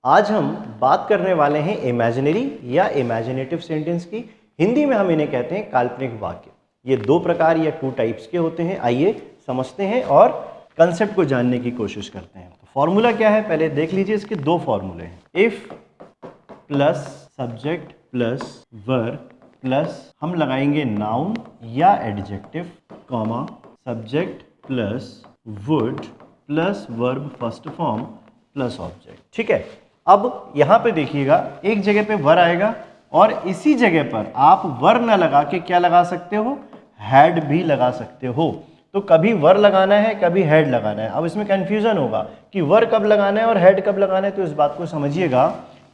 आज हम बात करने वाले हैं इमेजिनरी या इमेजिनेटिव सेंटेंस की। हिंदी में हम इन्हें कहते हैं काल्पनिक वाक्य। ये दो प्रकार या टू टाइप्स के होते हैं। आइए समझते हैं और कंसेप्ट को जानने की कोशिश करते हैं। तो फॉर्मूला क्या है, पहले देख लीजिए। इसके दो फॉर्मूले हैं, if plus subject plus verb plus हम लगाएंगे नाउन या adjective, comma subject plus would plus verb first form plus object. ठीक है, अब यहां पे देखिएगा, एक जगह पे वर आएगा और इसी जगह पर आप वर न लगा के क्या लगा सकते हो, हैड भी लगा सकते हो। तो कभी वर लगाना है, कभी हैड लगाना है। अब इसमें कंफ्यूजन होगा कि वर कब लगाना है और हैड कब लगाना है। तो इस बात को समझिएगा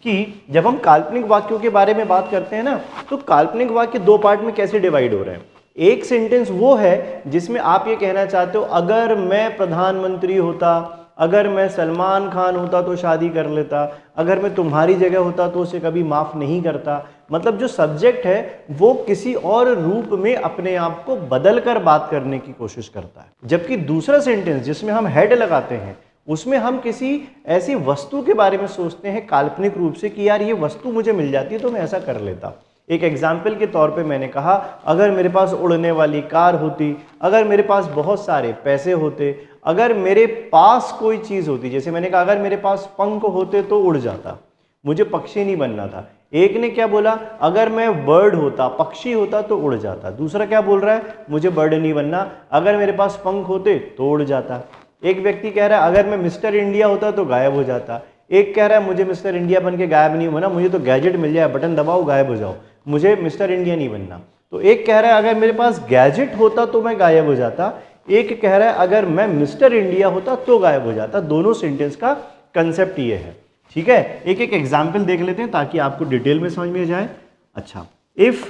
कि जब हम काल्पनिक वाक्यों के बारे में बात करते हैं ना, तो काल्पनिक वाक्य दो पार्ट में कैसे डिवाइड हो रहे हैं। एक सेंटेंस वो है जिसमें आप ये कहना चाहते हो, अगर मैं प्रधानमंत्री होता, अगर मैं सलमान खान होता तो शादी कर लेता, अगर मैं तुम्हारी जगह होता तो उसे कभी माफ नहीं करता। मतलब जो सब्जेक्ट है वो किसी और रूप में अपने आप को बदल कर बात करने की कोशिश करता है। जबकि दूसरा सेंटेंस जिसमें हम हेड लगाते हैं, उसमें हम किसी ऐसी वस्तु के बारे में सोचते हैं काल्पनिक रूप से कि यार ये वस्तु मुझे मिल जाती तो मैं ऐसा कर लेता। एक एग्जाम्पल के तौर पे मैंने कहा, अगर मेरे पास उड़ने वाली कार होती, अगर मेरे पास बहुत सारे पैसे होते, अगर मेरे पास कोई चीज़ होती, जैसे मैंने कहा अगर मेरे पास पंख होते तो उड़ जाता, मुझे पक्षी नहीं बनना था। एक ने क्या बोला, अगर मैं बर्ड होता, पक्षी होता तो उड़ जाता। दूसरा क्या बोल रहा है, मुझे बर्ड नहीं बनना, अगर मेरे पास पंख होते तो उड़ जाता। एक व्यक्ति कह रहा है अगर मैं मिस्टर इंडिया होता तो गायब हो जाता। एक कह रहा है मुझे मिस्टर इंडिया बन के गायब नहीं होना, मुझे तो गैजेट मिल जाए, बटन दबाओ गायब हो जाओ, मुझे मिस्टर इंडिया नहीं बनना। तो एक कह रहा है अगर मेरे पास गैजेट होता तो मैं गायब हो जाता। एक कह रहा है अगर मैं मिस्टर इंडिया होता तो गायब हो जाता। दोनों सेंटेंस का कंसेप्ट ये है। ठीक है, एक एक एग्जाम्पल देख लेते हैं ताकि आपको डिटेल में समझ में जाए। अच्छा, if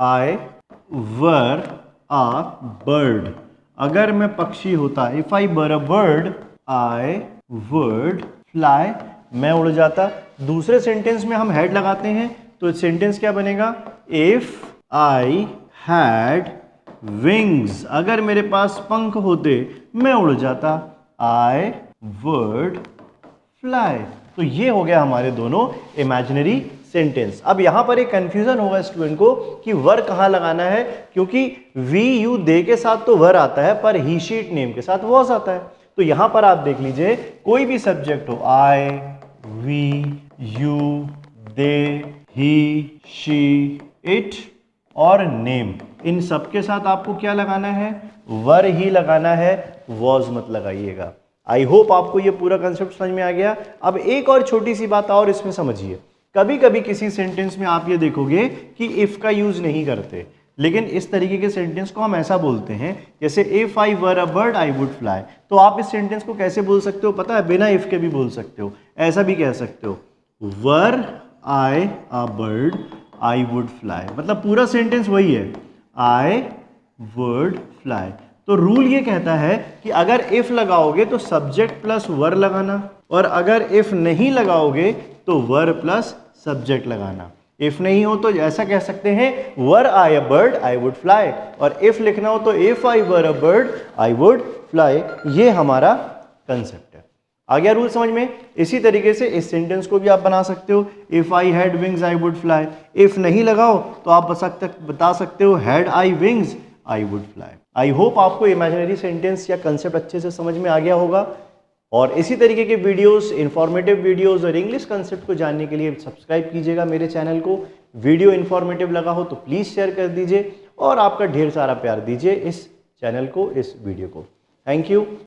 I were a bird, अगर मैं पक्षी होता, if I were a bird I would fly, मैं उड़ जाता। दूसरे सेंटेंस में हम हैड लगाते हैं तो सेंटेंस क्या बनेगा, इफ आई हैड विंग्स, अगर मेरे पास पंख होते मैं उड़ जाता, आई वुड फ्लाई। तो ये हो गया हमारे दोनों इमेजिनरी सेंटेंस। अब यहां पर एक कंफ्यूजन होगा स्टूडेंट को कि वर कहां लगाना है, क्योंकि वी यू दे के साथ तो वर आता है पर ही शीट नेम के साथ वॉज आता है। तो यहां पर आप देख लीजिए, कोई भी सब्जेक्ट हो, I we you they he she it और नेम, इन सब के साथ आपको क्या लगाना है, वर ही लगाना है, वॉज मत लगाइएगा। आई होप आपको ये पूरा कंसेप्ट समझ में आ गया। अब एक और छोटी सी बात और इसमें समझिए, कभी कभी किसी सेंटेंस में आप ये देखोगे कि इफ का यूज नहीं करते, लेकिन इस तरीके के सेंटेंस को हम ऐसा बोलते हैं, जैसे if I were a bird I would fly. तो आप इस सेंटेंस को कैसे बोल सकते हो पता है, बिना इफ के भी बोल सकते हो। ऐसा भी कह सकते हो, were I a bird I would fly, मतलब पूरा सेंटेंस वही है, आई वुड फ्लाई। तो रूल ये कहता है कि अगर इफ लगाओगे तो सब्जेक्ट प्लस वर लगाना, और अगर इफ नहीं लगाओगे तो वर प्लस सब्जेक्ट लगाना। इफ नहीं हो तो ऐसा कह सकते हैं, were I a bird I would fly, और इफ लिखना हो तो if I were a bird I would fly. ये हमारा कंसेप्ट है। आ गया रूल समझ में। इसी तरीके से इस सेंटेंस को भी आप बना सकते हो, if I had wings I would fly. If नहीं लगाओ तो आप बता सकते हो, had I wings I would fly. I hope आपको इमेजिनरी सेंटेंस या कंसेप्ट अच्छे से समझ में आ गया होगा। और इसी तरीके के वीडियोस, इंफॉर्मेटिव वीडियोस और इंग्लिश कंसेप्ट को जानने के लिए सब्सक्राइब कीजिएगा मेरे चैनल को। वीडियो इंफॉर्मेटिव लगा हो तो प्लीज़ शेयर कर दीजिए और आपका ढेर सारा प्यार दीजिए इस चैनल को, इस वीडियो को। Thank you.